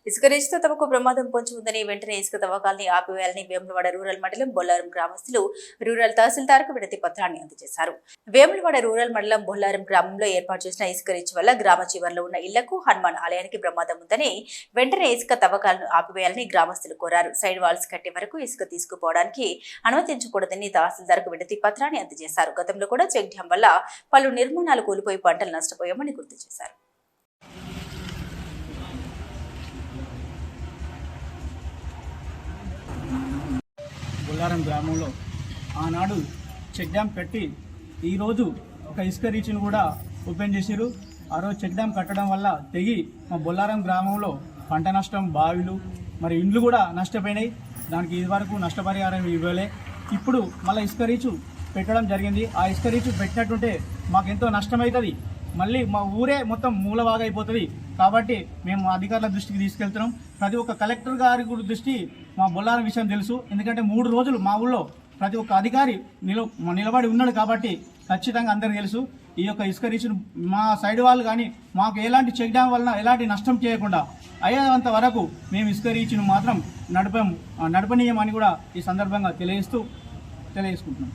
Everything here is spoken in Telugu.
ఇసుక రీచ్తో తమకు ప్రమాదం పొంచి ఉందని వెంటనే ఇసుక తవ్వకాల్ని ఆపివేయాలని వేములవాడ రూరల్ మండలం బొల్లారం గ్రామస్తులు రూరల్ తహసీల్దార్కు వినతి పత్రాన్ని అందజేశారు. వేములవాడ రూరల్ మండలం బొల్లారం గ్రామంలో ఏర్పాటు చేసిన ఇసుక రీచ్ వల్ల గ్రామ చివర్లో ఉన్న ఇళ్లకు హనుమాన్ ఆలయానికి ప్రమాదం ఉందని వెంటనే ఇసుక తవ్వకాలను ఆపివేయాలని గ్రామస్తులు కోరారు. సైడ్ వాల్స్ కట్టే వరకు ఇసుక తీసుకుపోవడానికి అనుమతించకూడదని తహసీల్దార్కు వినతి పత్రాన్ని అందజేశారు. గతంలో కూడా చెక్ డ్యాం వల్ల పలు నిర్మాణాలు కూలిపోయి పంటలు నష్టపోయామని గుర్తు చేశారు. బొల్లారం గ్రామంలో ఆనాడు చెక్ డ్యామ్ కట్టి ఈరోజు ఒక ఇసుక రీచ్ను కూడా ఓపెన్ చేశారు. ఆ రోజు చెక్ డ్యామ్ కట్టడం వల్ల తెగి మా బొల్లారం గ్రామంలో పంట నష్టం, బావిలు, మరి ఇండ్లు కూడా నష్టపోయినాయి. దానికి ఇదివరకు నష్టపరిహారం ఇవ్వలే. ఇప్పుడు మళ్ళీ ఇసుక రీచు పెట్టడం జరిగింది. ఆ ఇసుక రీచు పెట్టినట్టుంటే మాకు ఎంతో నష్టమవుతుంది. మళ్ళీ మా ఊరే మొత్తం మూలవాగా అయిపోతుంది. కాబట్టి మేము అధికారుల దృష్టికి తీసుకెళ్తున్నాం. ప్రతి ఒక్క కలెక్టర్ గారి దృష్టి మా బొల్లారం విషయం తెలుసు. ఎందుకంటే 3 రోజులు మా ఊళ్ళో ప్రతి ఒక్క అధికారి నిలబడి ఉన్నాడు. కాబట్టి ఖచ్చితంగా అందరికీ తెలుసు. ఈ యొక్క ఇసుక రీచ్ను మా సైడ్ వాళ్ళు కానీ మాకు ఎలాంటి చెక్ డ్యామ్ వలన ఎలాంటి నష్టం చేయకుండా అయ్యేంత వరకు మేము ఇసుక రీచ్ను మాత్రం నడపనీయమని కూడా ఈ సందర్భంగా తెలియజేసుకుంటున్నాం.